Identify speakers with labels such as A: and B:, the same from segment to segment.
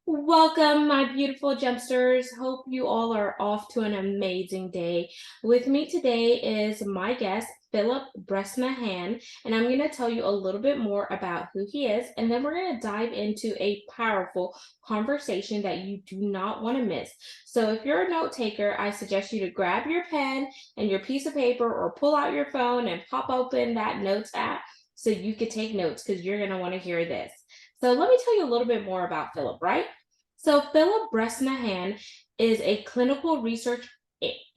A: Welcome, my beautiful Gemsters. Hope you all are off to an amazing day. With me today is my guest, Philip Bresnahan, and I'm going to tell you a little bit more about who he is, and then we're going to dive into a powerful conversation that you do not want to miss. So, if you're a note taker, I suggest you to grab your pen and your piece of paper or pull out your phone and pop open that notes app so you can take notes because you're going to want to hear this. So, let me tell you a little bit more about Philip, right? So, Philip Bresnahan is a clinical research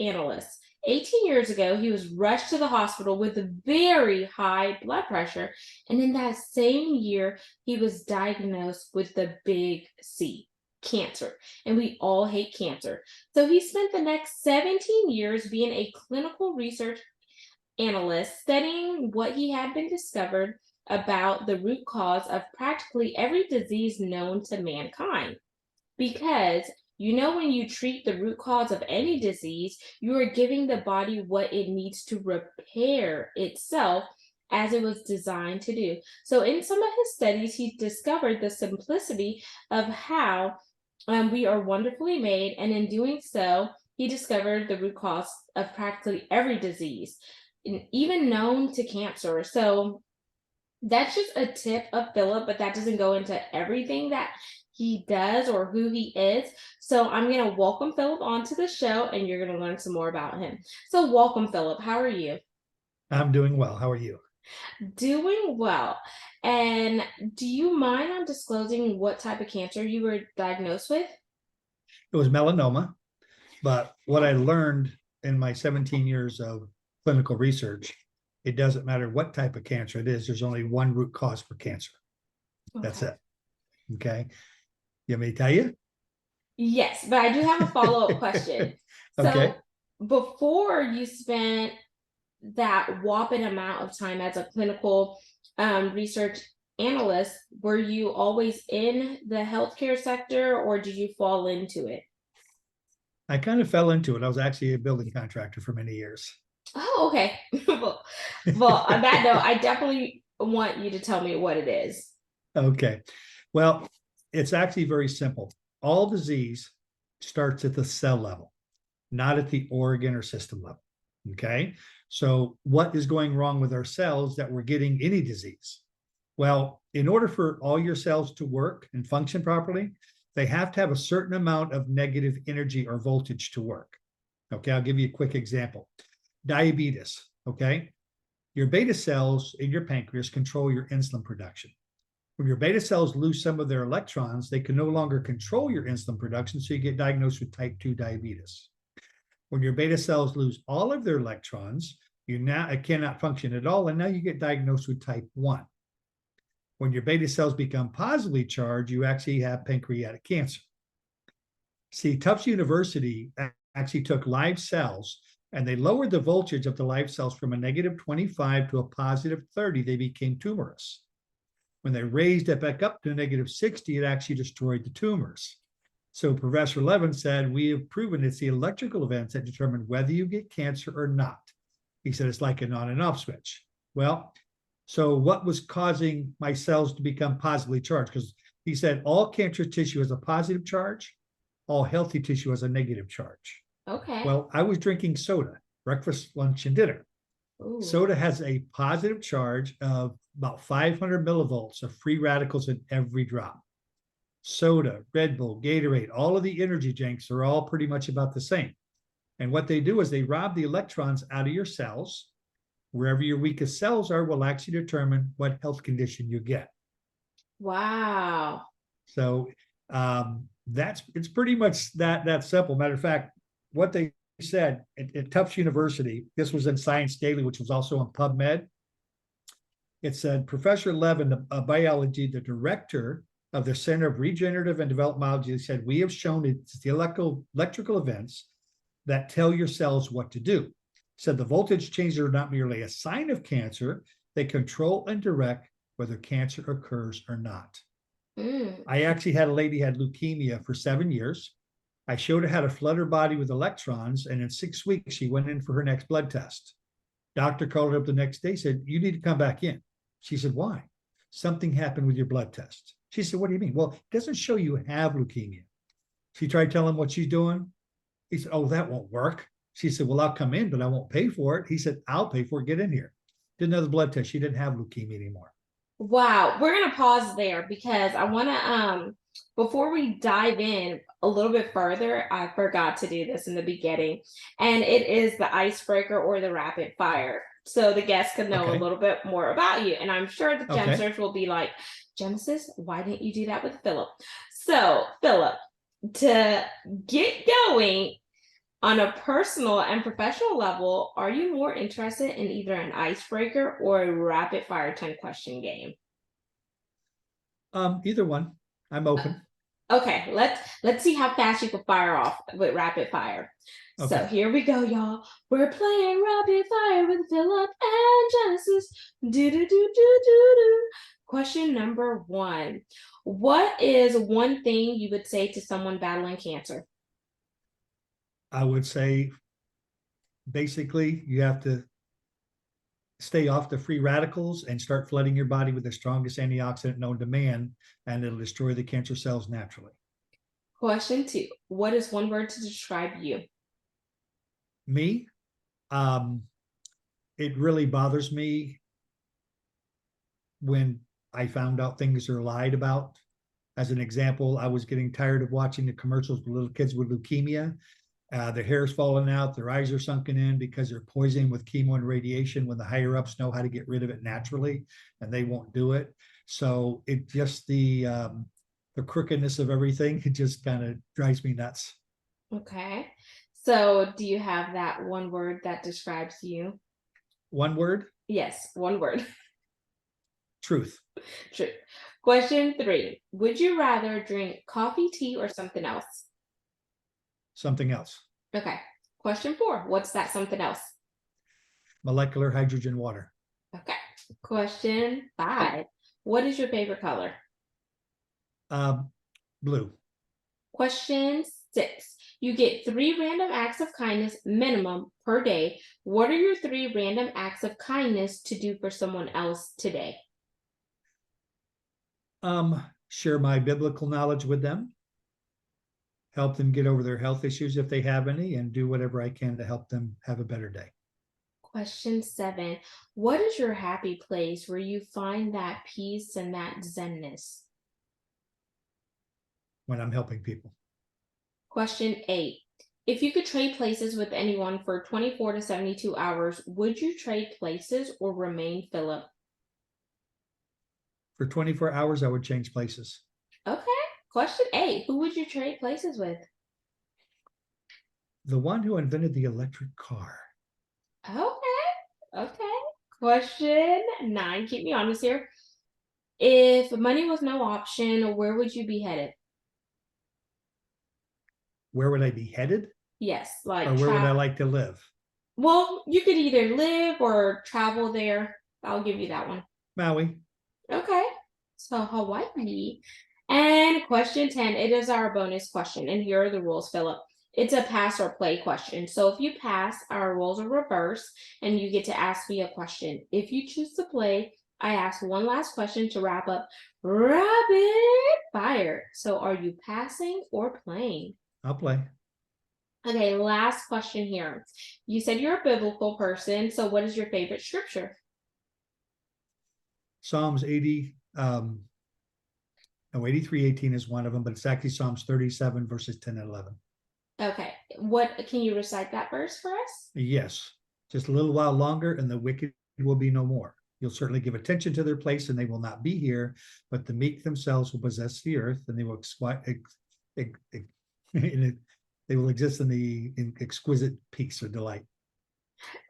A: analyst. 18 years ago, he was rushed to the hospital with very high blood pressure. And in that same year, he was diagnosed with the big C, cancer. And we all hate cancer. So he spent the next 17 years being a clinical research analyst, studying what he had been discovered about the root cause of practically every disease known to mankind. Because when you treat the root cause of any disease, you are giving the body what it needs to repair itself as it was designed to do. So, in some of his studies, he discovered the simplicity of how we are wonderfully made. And in doing so, he discovered the root cause of practically every disease, even known to cancer. So, that's just a tip of Philip, but that doesn't go into everything that he does or who he is. So I'm going to welcome Philip onto the show and you're going to learn some more about him. So, welcome, Philip. How are you?
B: I'm doing well. How are you?
A: Doing well. And do you mind on disclosing what type of cancer you were diagnosed with?
B: It was melanoma, but what I learned in my 17 years of clinical research, it doesn't matter what type of cancer it is, there's only one root cause for cancer. That's
A: Okay.
B: it. Okay. You want me to tell you?
A: Yes, but I do have a follow-up question.
B: Okay.
A: So, before you spent that whopping amount of time as a clinical research analyst, were you always in the healthcare sector or did you fall into it?
B: I kind of fell into it. I was actually a building contractor for many years.
A: Oh, okay. Well, on that note, I definitely want you to tell me what it is.
B: Okay. Well, it's actually very simple. All disease starts at the cell level, not at the organ or system level. Okay. So, what is going wrong with our cells that we're getting any disease? Well, in order for all your cells to work and function properly, they have to have a certain amount of negative energy or voltage to work. Okay. I'll give you a quick example. Diabetes. Okay. Your beta cells in your pancreas control your insulin production. When your beta cells lose some of their electrons, they can no longer control your insulin production, so you get diagnosed with type 2 diabetes. When your beta cells lose all of their electrons, you now cannot function at all, and now you get diagnosed with type 1. When your beta cells become positively charged, you actually have pancreatic cancer. See, Tufts University actually took live cells and they lowered the voltage of the live cells from a negative 25 to a positive 30. They became tumorous. When they raised it back up to negative 60, it actually destroyed the tumors. So Professor Levin said, we have proven it's the electrical events that determine whether you get cancer or not. He said it's like an on and off switch. Well, so what was causing my cells to become positively charged? Because he said all cancer tissue has a positive charge, all healthy tissue has a negative charge.
A: Okay.
B: Well, I was drinking soda, breakfast, lunch, and dinner.
A: Ooh.
B: Soda has a positive charge of about 500 millivolts of free radicals in every drop. Soda, Red Bull, Gatorade, all of the energy drinks are all pretty much about the same. And what they do is they rob the electrons out of your cells. Wherever your weakest cells are will actually determine what health condition you get.
A: Wow.
B: So it's pretty much that simple. Matter of fact, what they said at Tufts University, this was in Science Daily, which was also on PubMed. It said Professor Levin of biology, the director of the Center of Regenerative and Developmentology, said, we have shown it's the electrical events that tell your cells what to do. Said the voltage changes are not merely a sign of cancer, they control and direct whether cancer occurs or not. I actually had a lady had leukemia for 7 years. I showed her how to flood her body with electrons, and in 6 weeks, she went in for her next blood test. Doctor called her up the next day, said, you need to come back in. She said, why? Something happened with your blood test. She said, what do you mean? Well, it doesn't show you have leukemia. She tried telling him what she's doing. He said, oh, that won't work. She said, well, I'll come in, but I won't pay for it. He said, I'll pay for it. Get in here. Did another blood test. She didn't have leukemia anymore.
A: Wow, we're gonna pause there because I want to before we dive in a little bit further, I forgot to do this in the beginning, and it is the icebreaker or the rapid fire. So the guests can know a
B: Okay.
A: little bit more about you. And I'm sure the
B: Okay.
A: gemsters will be like, Genesis, why didn't you do that with Philip? So, Philip, to get going, on a personal and professional level, are you more interested in either an icebreaker or a rapid fire 10 question game?
B: Either one. I'm open.
A: Okay, let's see how fast you can fire off with rapid fire. So
B: Okay.
A: here we go, y'all. We're playing rapid fire with Philip and Genesis. Do do do do do do. Question number one. What is one thing you would say to someone battling cancer?
B: I would say basically you have to stay off the free radicals and start flooding your body with the strongest antioxidant known to man, and it'll destroy the cancer cells naturally.
A: Question two. What is one word to describe you?
B: Me, um, it really bothers me when I found out things are lied about. As an example, I was getting tired of watching the commercials with little kids with leukemia. Their hair's falling out, their eyes are sunken in because they're poisoning with chemo and radiation when the higher ups know how to get rid of it naturally, and they won't do it. So it just the crookedness of everything, it just kind of drives me nuts.
A: Okay. So do you have that one word that describes you?
B: One word,
A: Yes, one word.
B: truth.
A: True. Question three. Would you rather drink coffee, tea, or something else?
B: Something else.
A: Okay. Question four. What's that something else?
B: Molecular hydrogen water.
A: Okay. Question five. What is your favorite color?
B: Um, blue.
A: Question six. You get 3 random acts of kindness minimum per day. What are your 3 random acts of kindness to do for someone else today?
B: Share my biblical knowledge with them, help them get over their health issues if they have any, and do whatever I can to help them have a better day.
A: Question seven. What is your happy place where you find that peace and that zenness?
B: When I'm helping people.
A: Question eight. If you could trade places with anyone for 24 to 72 hours, would you trade places or remain Philip?
B: For 24 hours, I would change places.
A: Okay. Question eight. Who would you trade places with?
B: The one who invented the electric car.
A: Okay. Okay. Question nine. Keep me honest here. If money was no option, where would you be headed?
B: Where would I be headed?
A: Yes,
B: Or
A: like
B: where would I like to live?
A: Well, you could either live or travel there. I'll give you that one.
B: Maui.
A: Okay. So Hawaii. And question 10, it is our bonus question. And here are the rules, Philip. It's a pass or play question. So if you pass, our roles are reversed and you get to ask me a question. If you choose to play, I ask one last question to wrap up rapid fire. So are you passing or playing?
B: I'll play.
A: Okay, last question here. You said you're a biblical person. So what is your favorite scripture?
B: Psalms 80, no, 83:18 is one of them, but it's actually Psalms 37, verses 10 and 11.
A: Okay. What can you recite that verse for us?
B: Yes. Just a little while longer, and the wicked will be no more. You'll certainly give attention to their place, and they will not be here, but the meek themselves will possess the earth, and they will they will exist in exquisite peace or delight.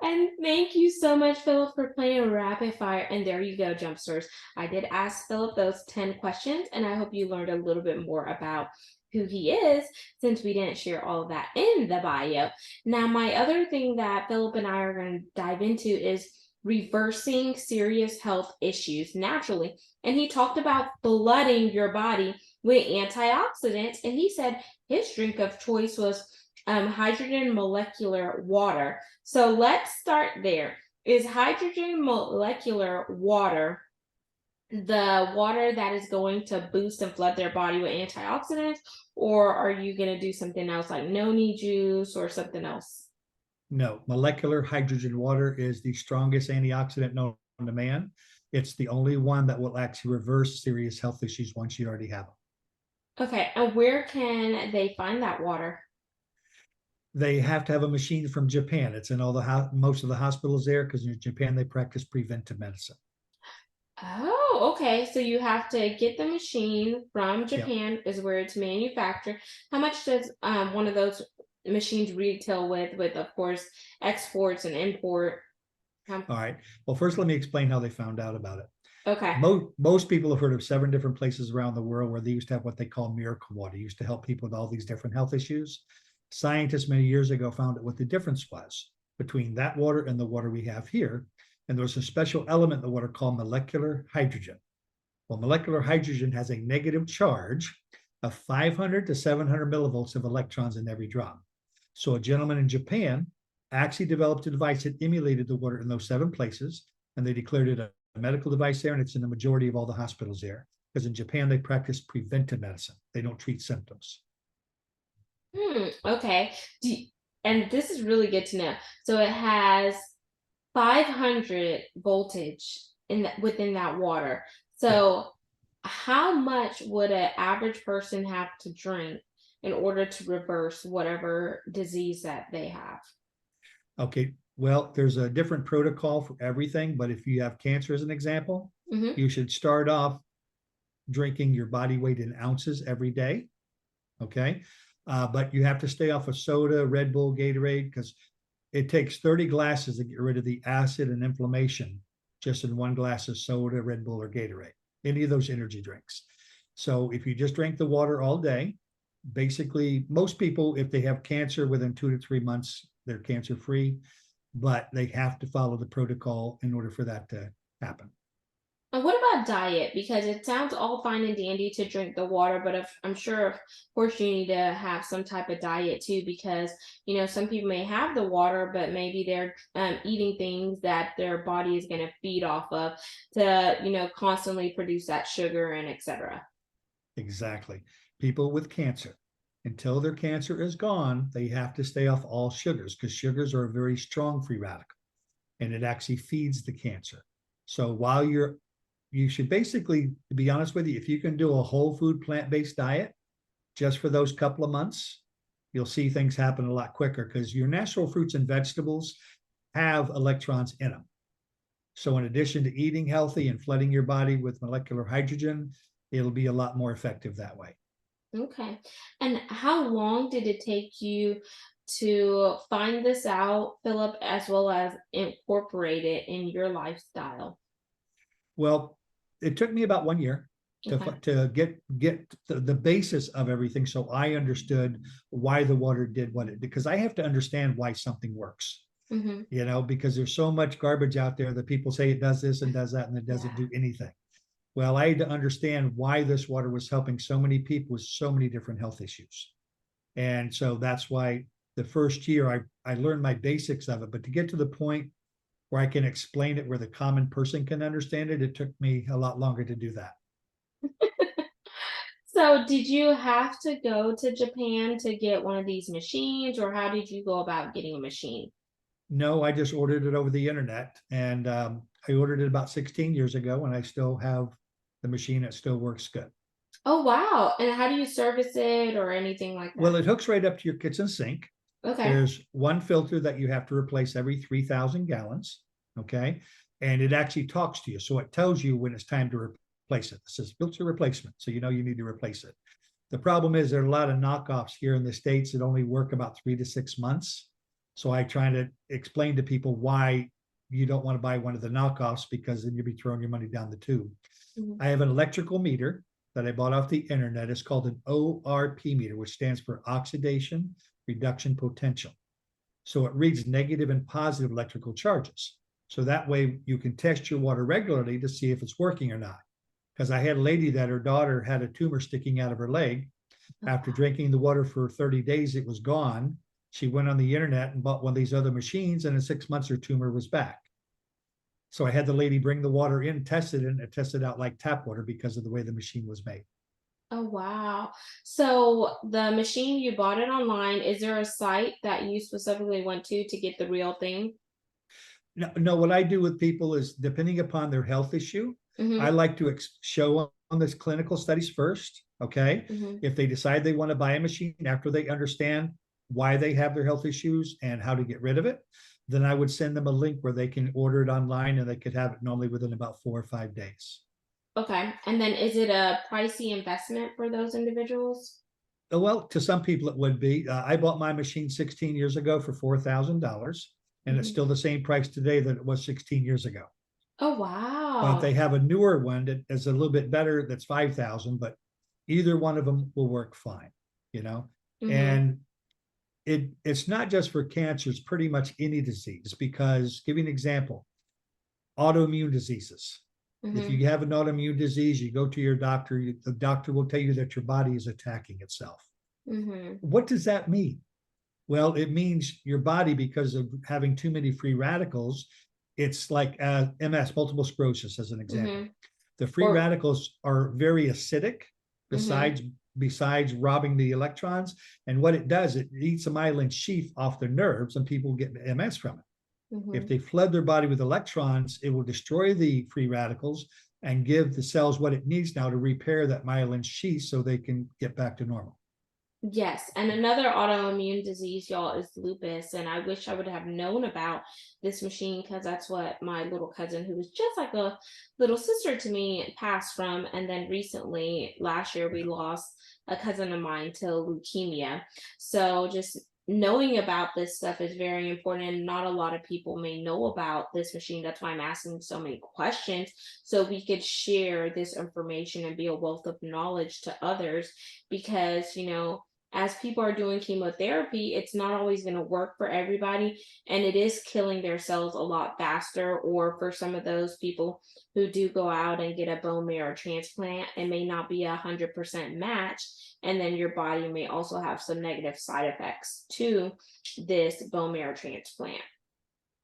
A: And thank you so much, Philip, for playing rapid fire. And there you go, Jumpsters. I did ask Philip those 10 questions, and I hope you learned a little bit more about who he is since we didn't share all of that in the bio. Now, my other thing that Philip and I are going to dive into is reversing serious health issues naturally. And he talked about flooding your body with antioxidants, and he said his drink of choice was hydrogen molecular water. So let's start there. Is hydrogen molecular water the water that is going to boost and flood their body with antioxidants, or are you going to do something else like noni juice or something else?
B: No, molecular hydrogen water is the strongest antioxidant known to man. It's the only one that will actually reverse serious health issues once you already have them.
A: Okay, and where can they find that water?
B: They have to have a machine from Japan. It's in all the most of the hospitals there because in Japan they practice preventive medicine.
A: Oh, okay. So you have to get the machine from
B: Yeah.
A: Japan, is where it's manufactured. How much does one of those machines retail with of course, exports and import? How,
B: All right. Well, first let me explain how they found out about it.
A: okay.
B: Most people have heard of 7 different places around the world where they used to have what they call miracle water. It used to help people with all these different health issues. Scientists many years ago found out what the difference was between that water and the water we have here. And there was a special element in the water called molecular hydrogen. Well, molecular hydrogen has a negative charge of 500 to 700 millivolts of electrons in every drop. So a gentleman in Japan actually developed a device that emulated the water in those 7 places, and they declared it a medical device there, and it's in the majority of all the hospitals there. Because in Japan, they practice preventive medicine. They don't treat symptoms.
A: Okay. And this is really good to know. So it has 500 voltage within that water.
B: Yeah.
A: So how much would an average person have to drink in order to reverse whatever disease that they have?
B: Okay. Well, there's a different protocol for everything, but if you have cancer as an example,
A: Hmm.
B: you should start off drinking your body weight in ounces every day. Okay. But you have to stay off of soda, Red Bull, Gatorade, because it takes 30 glasses to get rid of the acid and inflammation just in one glass of soda, Red Bull, or Gatorade, any of those energy drinks. So if you just drink the water all day, basically, most people, if they have cancer within 2 to 3 months, they're cancer free, but they have to follow the protocol in order for that to happen.
A: And what about diet? Because it sounds all fine and dandy to drink the water, but if, I'm sure, of course, you need to have some type of diet too, because some people may have the water, but maybe they're eating things that their body is going to feed off of to constantly produce that sugar and etc.
B: Exactly. People with cancer, until their cancer is gone, they have to stay off all sugars because sugars are a very strong free radical and it actually feeds the cancer. So while you should basically, to be honest with you, if you can do a whole food plant-based diet just for those couple of months, you'll see things happen a lot quicker because your natural fruits and vegetables have electrons in them. So in addition to eating healthy and flooding your body with molecular hydrogen, it'll be a lot more effective that way.
A: Okay. And how long did it take you to find this out, Philip, as well as incorporate it in your lifestyle?
B: Well, it took me about 1 year
A: Okay.
B: to get the basis of everything, so I understood why the water did what it did. Because I have to understand why something works,
A: Mm-hmm.
B: because there's so much garbage out there that people say it does this and does that, and it doesn't
A: Yeah.
B: do anything. Well, I had to understand why this water was helping so many people with so many different health issues. And so that's why the first year I learned my basics of it. But to get to the point where I can explain it where the common person can understand it, it took me a lot longer to do that.
A: So, did you have to go to Japan to get one of these machines, or how did you go about getting a machine?
B: No, I just ordered it over the internet, and I ordered it about 16 years ago, and I still have the machine. It still works good.
A: Oh, wow. And how do you service it or anything like
B: Well,
A: that?
B: it hooks right up to your kitchen sink.
A: Okay.
B: There's one filter that you have to replace every 3,000 gallons. Okay. And it actually talks to you. So it tells you when it's time to replace it. It says filter replacement. So you know you need to replace it. The problem is there are a lot of knockoffs here in the States that only work about 3 to 6 months. So I try to explain to people why you don't want to buy one of the knockoffs because then you'll be throwing your money down the tube.
A: Mhm.
B: I have an electrical meter that I bought off the internet. It's called an ORP meter, which stands for oxidation reduction potential. So it reads negative and positive electrical charges. So that way you can test your water regularly to see if it's working or not. Because I had a lady that her daughter had a tumor sticking out of her leg. After drinking the water for 30 days, it was gone. She went on the internet and bought one of these other machines, and in 6 months, her tumor was back. So I had the lady bring the water in, test it, and it tested out like tap water because of the way the machine was made.
A: Oh, wow. So the machine, you bought it online. Is there a site that you specifically went to get the real thing?
B: No, no, what I do with people is depending upon their health issue, I
A: Mm-hmm.
B: like to show on this clinical studies first. Okay.
A: Mm-hmm.
B: If they decide they want to buy a machine after they understand why they have their health issues and how to get rid of it, then I would send them a link where they can order it online and they could have it normally within about 4 or 5 days.
A: Okay. And then is it a pricey investment for those individuals?
B: Well, to some people it would be. I bought my machine 16 years ago for $4,000, and it's
A: Hmm.
B: still the same price today that it was 16 years ago.
A: Oh,
B: But
A: wow.
B: they have a newer one that is a little bit better. That's 5,000, but either one of them will work fine. You know,
A: Mm-hmm.
B: and it's not just for cancer; it's pretty much any disease. Because, give you an example, autoimmune diseases. If
A: Mm-hmm.
B: you have an autoimmune disease, you go to your doctor. The doctor will tell you that your body is attacking itself.
A: Mm-hmm.
B: What does that mean? Well, it means your body, because of having too many free radicals, it's like MS, multiple sclerosis, as an example.
A: Mm-hmm.
B: The free
A: Or
B: radicals are very acidic,
A: mm-hmm.
B: besides robbing the electrons. And what it does, it eats a myelin sheath off their nerves, and people get MS from it. If
A: Mm-hmm.
B: they flood their body with electrons, it will destroy the free radicals and give the cells what it needs now to repair that myelin sheath so they can get back to normal.
A: Yes, and another autoimmune disease, y'all, is lupus. And I wish I would have known about this machine because that's what my little cousin, who was just like a little sister to me, passed from. And then recently, last year, we lost a cousin of mine to leukemia. So just knowing about this stuff is very important. And not a lot of people may know about this machine. That's why I'm asking so many questions so we could share this information and be a wealth of knowledge to others because, as people are doing chemotherapy, it's not always going to work for everybody, and it is killing their cells a lot faster. Or for some of those people who do go out and get a bone marrow transplant, it may not be 100% match, and then your body may also have some negative side effects to this bone marrow transplant.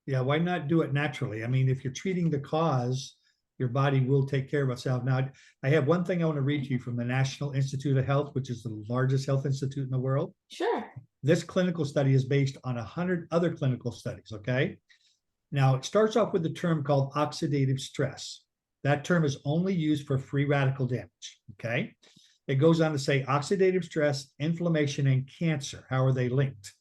B: Yeah, why not do it naturally? I mean, if you're treating the cause, your body will take care of itself. Now, I have one thing I want to read to you from the National Institute of Health, which is the largest health institute in the world.
A: Sure.
B: This clinical study is based on 100 other clinical studies. Okay. Now, it starts off with a term called oxidative stress. That term is only used for free radical damage. Okay. It goes on to say oxidative stress, inflammation, and cancer. How are they linked?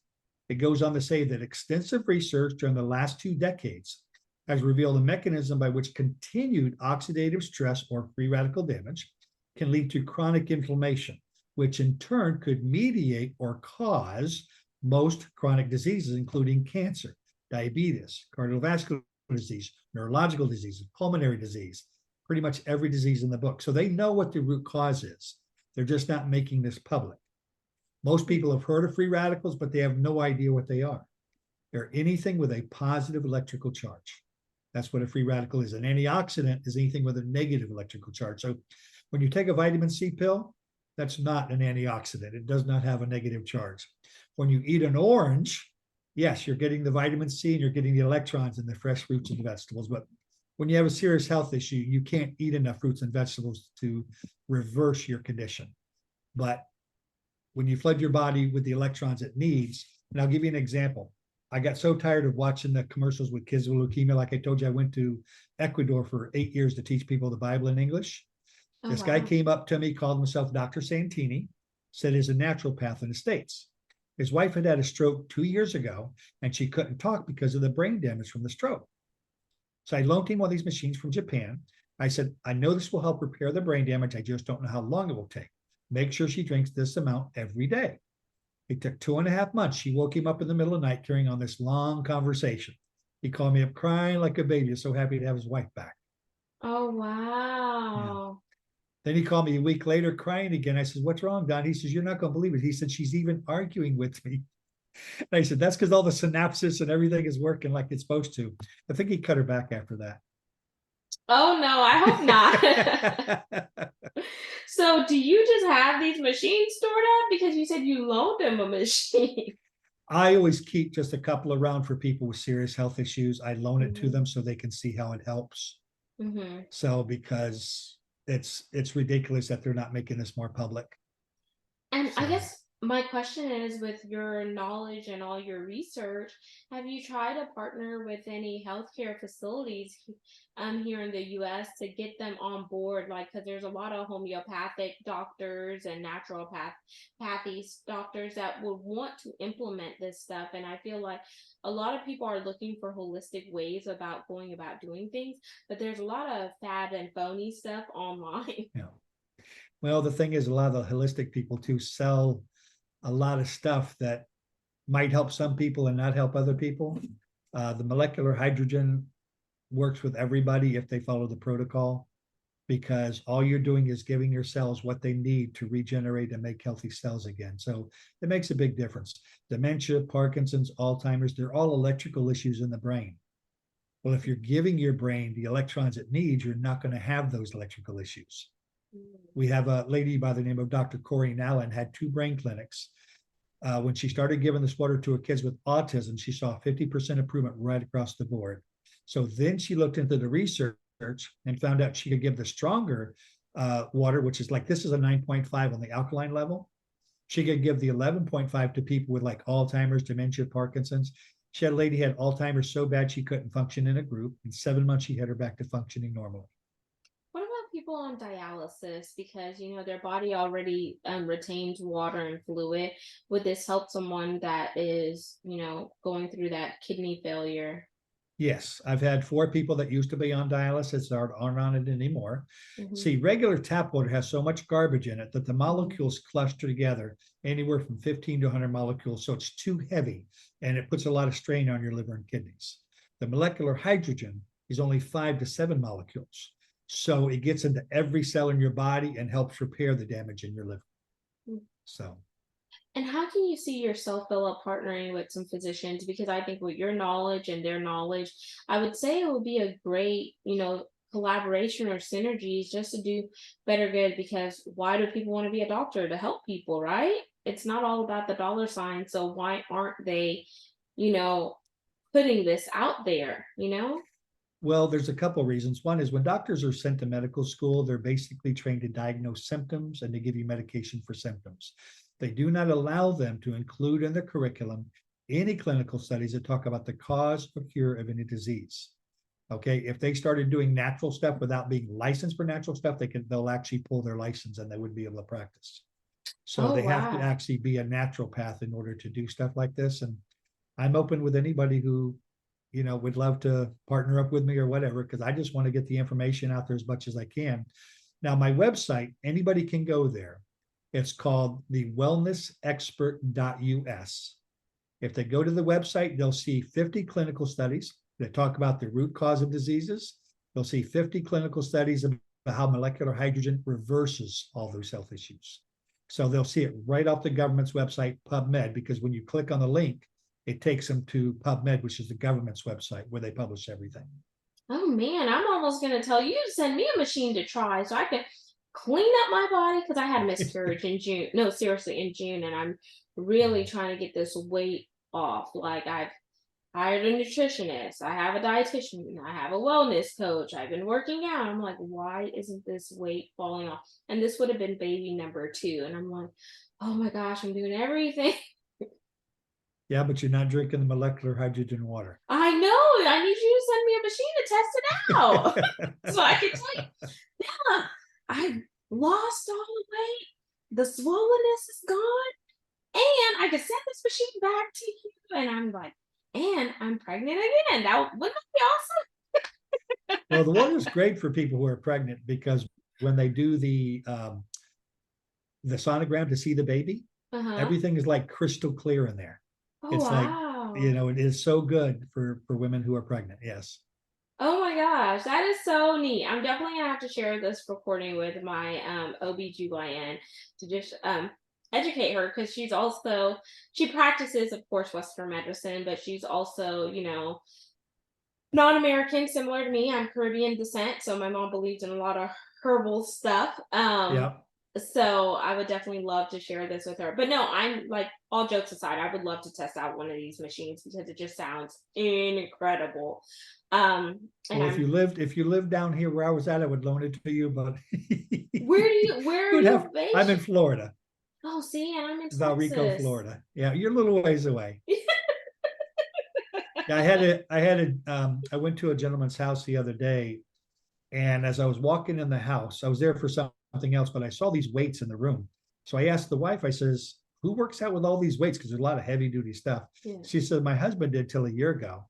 B: It goes on to say that extensive research during the last 2 decades has revealed a mechanism by which continued oxidative stress or free radical damage can lead to chronic inflammation, which in turn could mediate or cause most chronic diseases, including cancer, diabetes, cardiovascular disease, neurological diseases, pulmonary disease, pretty much every disease in the book. So they know what the root cause is. They're just not making this public. Most people have heard of free radicals, but they have no idea what they are. They're anything with a positive electrical charge. That's what a free radical is. An antioxidant is anything with a negative electrical charge. So when you take a vitamin C pill, that's not an antioxidant. It does not have a negative charge. When you eat an orange, yes, you're getting the vitamin C and you're getting the electrons in the fresh fruits and vegetables. But when you have a serious health issue, you can't eat enough fruits and vegetables to reverse your condition. But when you flood your body with the electrons it needs, and I'll give you an example. I got so tired of watching the commercials with kids with leukemia. Like I told you, I went to Ecuador for 8 years to teach people the Bible in English.
A: Oh,
B: This guy
A: wow.
B: came up to me, called himself Dr. Santini, said he's a naturopath in the States. His wife had had a stroke 2 years ago, and she couldn't talk because of the brain damage from the stroke. So I loaned him one of these machines from Japan. I said, I know this will help repair the brain damage. I just don't know how long it will take. Make sure she drinks this amount every day. It took 2.5 months. She woke him up in the middle of the night carrying on this long conversation. He called me up crying like a baby. He was so happy to have his wife back.
A: Oh,
B: Yeah.
A: wow.
B: Then he called me a week later crying again. I said, what's wrong, Don? He says, you're not going to believe it. He said, she's even arguing with me. And I said, that's because all the synapses and everything is working like it's supposed to. I think he cut her back after
A: Oh, no, I hope not.
B: that.
A: So, do you just have these machines stored up because you said you loaned him a machine?
B: I always keep just a couple around for people with serious health issues. I loan it to
A: Mm-hmm.
B: them so they can see how it helps.
A: Mm-hmm.
B: So because it's ridiculous that they're not making this more public.
A: And I
B: So
A: guess my question is, with your knowledge and all your research, have you tried to partner with any healthcare facilities here in the US to get them on board? Like, because there's a lot of homeopathic doctors and naturopathy doctors that would want to implement this stuff. And I feel like a lot of people are looking for holistic ways about going about doing things, but there's a lot of fad and phony stuff online.
B: yeah. Well, the thing is, a lot of the holistic people too sell a lot of stuff that might help some people and not help other people. The molecular hydrogen works with everybody if they follow the protocol, because all you're doing is giving your cells what they need to regenerate and make healthy cells again. So it makes a big difference. Dementia, Parkinson's, Alzheimer's, they're all electrical issues in the brain. Well, if you're giving your brain the electrons it needs, you're not going to have those electrical issues. We have a lady by the name of Dr. Corey Allen, had 2 brain clinics. When she started giving this water to her kids with autism, she saw 50% improvement right across the board. So then she looked into the research and found out she could give the stronger water, which is like, this is a 9.5 on the alkaline level. She could give the 11.5 to people with like Alzheimer's, dementia, Parkinson's. She had a lady had Alzheimer's so bad she couldn't function in a group. In 7 months, she had her back to functioning normally.
A: What about people on dialysis? Because their body already retains water and fluid. Would this help someone that is going through that kidney failure?
B: Yes, I've had 4 people that used to be on dialysis that aren't on it anymore.
A: Hmm.
B: See, regular tap water has so much garbage in it that the
A: Hmm.
B: molecules cluster together anywhere from 15 to 100 molecules. So it's too heavy and it puts a lot of strain on your liver and kidneys. The molecular hydrogen is only 5 to 7 molecules. So it gets into every cell in your body and helps repair the damage in your liver. So
A: And how can you see yourself, Philip, partnering with some physicians? Because I think with your knowledge and their knowledge, I would say it would be a great, collaboration or synergies just to do better good. Because why do people want to be a doctor? To help people, right? It's not all about the dollar sign. So why aren't they, you know, putting this out there?
B: well, there's a couple of reasons. One is when doctors are sent to medical school, they're basically trained to diagnose symptoms and to give you medication for symptoms. They do not allow them to include in the curriculum any clinical studies that talk about the cause or cure of any disease. Okay, if they started doing natural stuff without being licensed for natural stuff, they'll actually pull their license and they wouldn't be able to practice. So
A: Oh
B: they have to
A: wow.
B: actually be a naturopath in order to do stuff like this. And I'm open with anybody who would love to partner up with me or whatever, because I just want to get the information out there as much as I can. Now, my website, anybody can go there. It's called the wellnessexpert.us. If they go to the website, they'll see 50 clinical studies that talk about the root cause of diseases. They'll see 50 clinical studies about how molecular hydrogen reverses all those health issues. So they'll see it right off the government's website, PubMed, because when you click on the link, it takes them to PubMed, which is the government's website where they publish everything.
A: Oh man, I'm almost gonna tell you to send me a machine to try so I can clean up my body because I had a miscarriage in June. No, seriously, in June, and I'm really trying to get this weight off. Like I've hired a nutritionist, I have a dietitian, I have a wellness coach, I've been working out. I'm like, why isn't this weight falling off? And this would have been baby number 2. And I'm like, oh my gosh, I'm doing everything.
B: Yeah, but you're not drinking the molecular hydrogen water.
A: I know. I need you to send me a machine to test it out. So I can tell you, yeah, I lost all the weight. The swollenness is gone. And I can send this machine back to you. And I'm like, and I'm pregnant again. That wouldn't that be
B: Well, the water is great for people who are pregnant because when they do the sonogram to see the baby,
A: awesome? Uh-huh.
B: everything is like crystal clear in there.
A: Oh
B: It's like,
A: wow.
B: it is so good for women who are pregnant. Yes.
A: Oh my gosh, that is so neat. I'm definitely gonna have to share this recording with my OBGYN to just educate her, because she practices, of course, Western medicine, but she's also, non-American, similar to me. I'm Caribbean descent, so my mom believes in a lot of herbal stuff.
B: Yeah.
A: So I would definitely love to share this with her. But no, I'm like, all jokes aside, I would love to test out one of these machines because it just sounds incredible. And
B: Well,
A: I'm
B: if you lived down here where I was at, I would loan it to you, but
A: where
B: you
A: are
B: would have,
A: you
B: I'm in
A: based?
B: Florida,
A: Oh, see, and I'm in
B: Valrico,
A: Texas.
B: Florida. Yeah, you're a little ways away. Yeah, I went to a gentleman's house the other day, and as I was walking in the house, I was there for something else, but I saw these weights in the room. So I asked the wife, I says, who works out with all these weights? Because there's a lot of heavy duty stuff.
A: Yeah.
B: She said, my husband did till a year ago.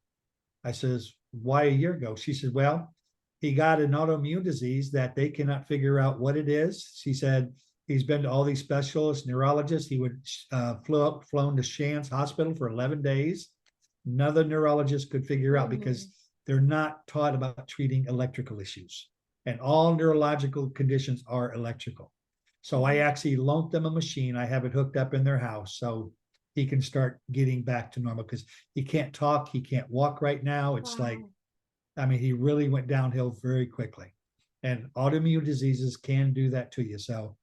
B: I says, why a year ago? She said, well, he got an autoimmune disease that they cannot figure out what it is. She said, he's been to all these specialists, neurologists. He would flown to Shands Hospital for 11 days. None of the neurologists could figure out
A: Mm.
B: because they're not taught about treating electrical issues. And all neurological conditions are electrical. So I
A: Mhm.
B: actually loaned them a machine. I have it hooked up in their house. So he can start getting back to normal because he can't talk, he can't walk right now. It's like,
A: Wow.
B: I mean, he really went downhill very quickly. And autoimmune diseases can do that to you. So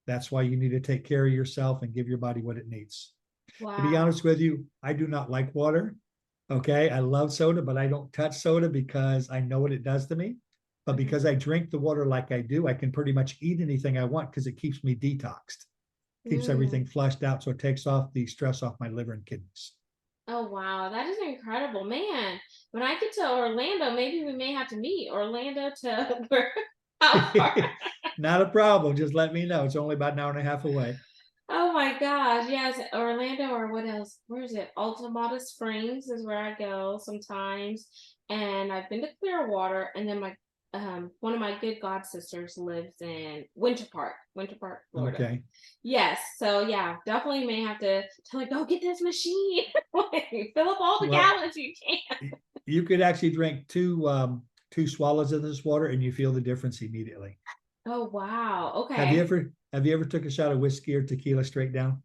B: that's why you need to take care of yourself and give your body what it needs. To be
A: Wow.
B: honest with you, I do not like water. Okay. I love soda, but I don't touch soda because I know what it does to me. But
A: Mhm.
B: because I drink the water like I do, I can pretty much eat anything I want because it keeps me detoxed, keeps everything
A: Mm.
B: flushed out. So it takes off the stress off my liver and kidneys.
A: Oh wow, that is incredible, man. When I get to Orlando, maybe we may have to meet. Orlando to where? How far?
B: Not a problem. Just let me know. It's only about an hour and a half away.
A: Oh my gosh, yes, Orlando or what else? Where is it? Altamada Springs is where I go sometimes, and I've been to Clearwater, and then my one of my good god sisters lives in Winter Park, Florida.
B: Okay.
A: Yes, so yeah, definitely may have to tell her go get this machine, like, fill up all the
B: Well,
A: gallons you can.
B: you could actually drink two swallows of this water and you feel the difference immediately.
A: Oh wow,
B: Have you
A: okay,
B: ever have you ever took a shot of whiskey or tequila straight down?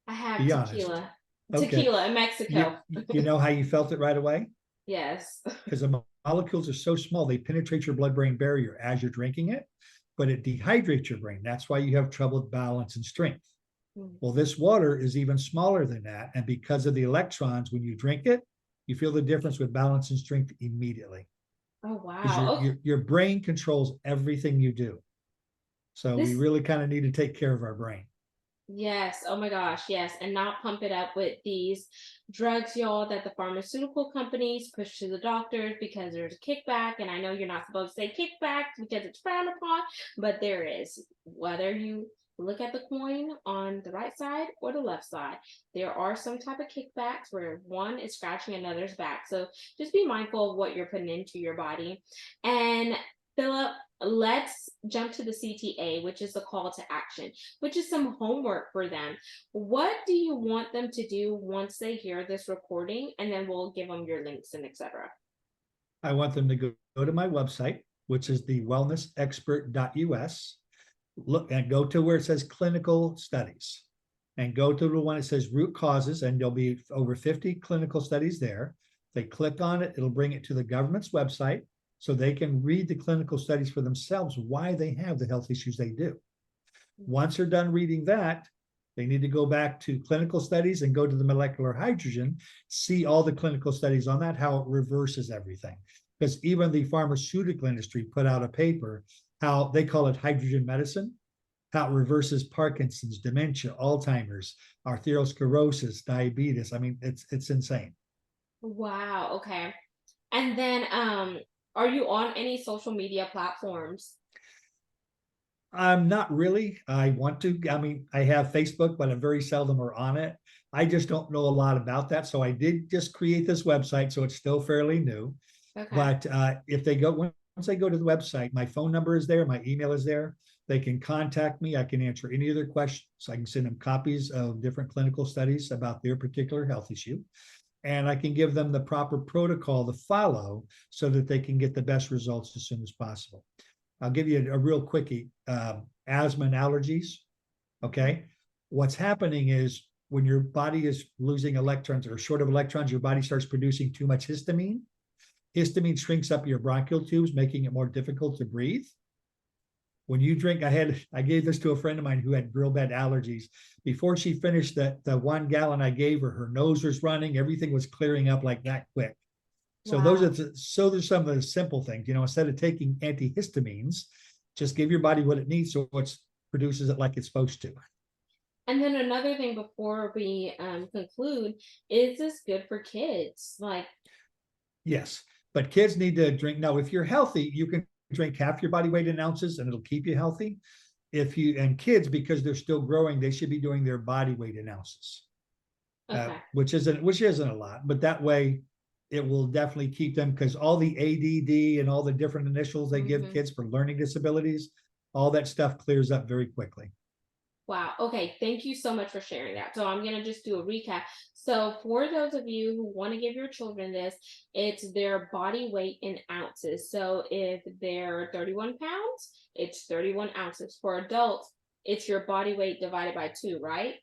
A: I have
B: Be honest.
A: tequila,
B: Okay.
A: tequila in Mexico.
B: You know how you felt it right away?
A: Yes.
B: Because the molecules are so small, they penetrate your blood-brain barrier as you're drinking it, but it dehydrates your brain. That's why you have trouble with balance and strength.
A: Mm.
B: Well, this water is even smaller than that. And because of the electrons, when you drink it, you feel the difference with balance and strength immediately
A: Oh
B: because
A: wow. Okay.
B: your brain controls everything you do. So we
A: This
B: really kind of need to take care of our brain.
A: Yes, oh my gosh, yes, and not pump it up with these drugs, y'all, that the pharmaceutical companies push to the doctors because there's a kickback. And I know you're not supposed to say kickback because it's frowned upon, but there is. Whether you look at the coin on the right side or the left side, there are some type of kickbacks where one is scratching another's back. So just be mindful of what you're putting into your body. And Philip, let's jump to the CTA, which is the call to action, which is some homework for them. What do you want them to do once they hear this recording? And then we'll give them your links and etc.
B: I want them to go to my website, which is the wellnessexpert.us. Look and go to where it says clinical studies and go to the one that says root causes, and there'll be over 50 clinical studies there. They click on it, it'll bring it to the government's website so they can read the clinical studies for themselves, why they have the health issues they do. Once they're done reading that, they need to go back to clinical studies and go to the molecular hydrogen, see all the clinical studies on that, how it reverses everything. Because even the pharmaceutical industry put out a paper, how they call it hydrogen medicine, how it reverses Parkinson's, dementia, Alzheimer's, arteriosclerosis, diabetes. I mean, it's insane.
A: Wow, okay. And then are you on any social media platforms?
B: I'm not really. I want to. I mean, I have Facebook, but I'm very seldom or on it. I just don't know a lot about that. So I did just create this website, so it's still fairly new.
A: Okay.
B: But if they go once they go to the website, my phone number is there, my email is there. They can contact me. I can answer any of their questions. I can send them copies of different clinical studies about their particular health issue, and I can give them the proper protocol to follow so that they can get the best results as soon as possible. I'll give you a real quickie. Asthma and allergies. Okay. What's happening is when your body is losing electrons or short of electrons, your body starts producing too much histamine. Histamine shrinks up your bronchial tubes, making it more difficult to breathe. When you drink, I gave this to a friend of mine who had real bad allergies. Before she finished the 1 gallon I gave her, her nose was running, everything was clearing up like that quick. So
A: Wow.
B: there's some of the simple things, instead of taking antihistamines, just give your body what it needs so it produces it like it's supposed to.
A: And then another thing before we conclude, is this good for kids? Like,
B: Yes, but kids need to drink. Now, if you're healthy, you can drink half your body weight in ounces and it'll keep you healthy. And kids, because they're still growing, they should be doing their body weight in ounces,
A: okay.
B: which isn't a lot, but that way it will definitely keep them, because all the ADD and all the different initials they give
A: Hmm.
B: kids for learning disabilities, all that stuff clears up very quickly.
A: Wow. Okay. Thank you so much for sharing that. So I'm going to just do a recap. So for those of you who want to give your children this, it's their body weight in ounces. So if they're 31 pounds, it's 31 ounces. For adults, it's your body weight divided by 2, right?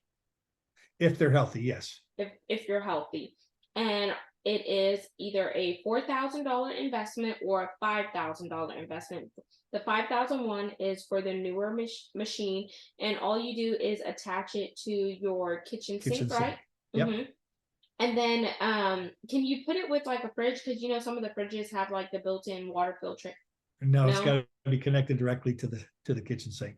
B: If they're healthy, yes.
A: If you're healthy. And it is either a $4,000 investment or a $5,000 investment. The 5,001 is for the newer machine, and all you do is attach it to your kitchen sink,
B: Kitchen
A: right?
B: sink. Yep.
A: Mm-hmm. And then, can you put it with like a fridge? Because some of the fridges have like the built-in water filter.
B: No, it's got
A: No.
B: to be connected directly to the kitchen sink.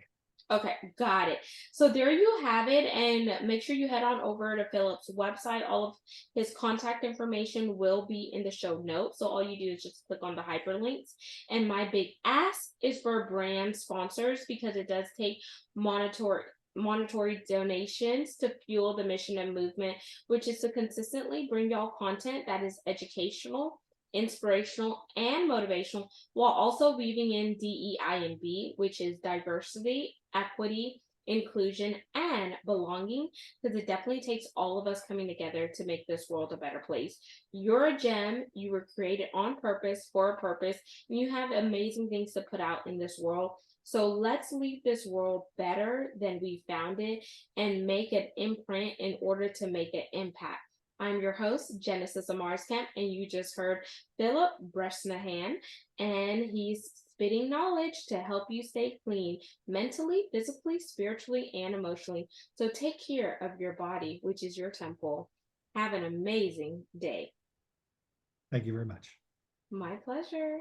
A: Okay, got it. So there you have it, and make sure you head on over to Philip's website. All of his contact information will be in the show notes. So all you do is just click on the hyperlinks. And my big ask is for brand sponsors, because it does take monetary donations to fuel the mission and movement, which is to consistently bring y'all content that is educational, inspirational, and motivational, while also weaving in DEI&B, which is diversity, equity, inclusion, and belonging, because it definitely takes all of us coming together to make this world a better place. You're a gem. You were created on purpose for a purpose, and you have amazing things to put out in this world. So let's leave this world better than we found it and make an imprint in order to make an impact. I'm your host, Genesis Amaris Kemp, and you just heard Philip Bresnahan, and he's spitting knowledge to help you stay clean mentally, physically, spiritually, and emotionally. So take care of your body, which is your temple. Have an amazing day.
B: Thank you very much.
A: My pleasure.